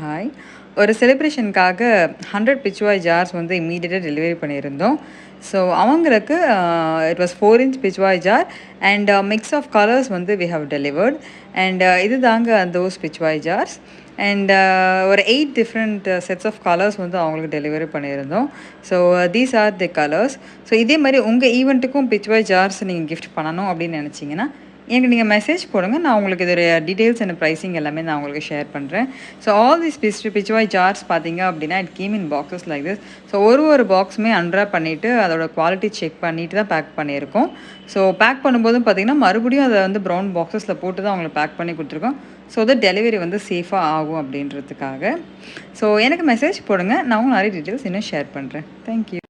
Hi. ஒரு செலிப்ரேஷனுக்காக 100 pichwai jars வந்து இம்மீடியட்டா டெலிவரி பண்ணியிருந்தோம். ஸோ அவங்களுக்கு it was 4 inch pichwai jar and mix of colours வந்து வி ஹவ் டெலிவர்ட். அண்ட் இது தாங்க தோஸ் பிச்சுவாய் ஜார்ஸ். அண்ட் ஒரு 8 டிஃப்ரெண்ட் செட்ஸ் ஆஃப் கலர்ஸ் வந்து அவங்களுக்கு டெலிவரி பண்ணியிருந்தோம். So these are the colours. So இதே மாதிரி உங்கள் ஈவெண்ட்டுக்கும் பிச்சுவாய் ஜார்ஸ் நீங்கள் கிஃப்ட் பண்ணணும் அப்படின்னு நினச்சிங்கன்னா எனக்கு நீங்கள் மெசேஜ் போடுங்க. நான் உங்களுக்கு இதோடைய டீட்டெயில்ஸ் அண்ட் ப்ரைஸிங் எல்லாமே நான் உங்களுக்கு ஷேர் பண்ணுறேன். So all this pichwai jars பார்த்தீங்க அப்படின்னா it came in boxes like this. So ஒரு பாக்ஸுமே அன்ராப் பண்ணிவிட்டு அதோட குவாலிட்டி செக் பண்ணிவிட்டு தான் பேக் பண்ணியிருக்கோம். ஸோ பேக் பண்ணும்போதும் பார்த்தீங்கன்னா மறுபடியும் அதை வந்து ப்ரௌன் பாக்ஸஸில் போட்டு தான் அவங்களுக்கு பேக் பண்ணி கொடுத்துருக்கோம். ஸோ தட் டெலிவரி வந்து சேஃபாக ஆகும் அப்படின்றதுக்காக. ஸோ எனக்கு மெசேஜ் போடுங்க. நான் உங்களுக்கு நிறைய டீட்டெயில்ஸ் இன்னும் ஷேர் பண்ணுறேன். தேங்க்யூ.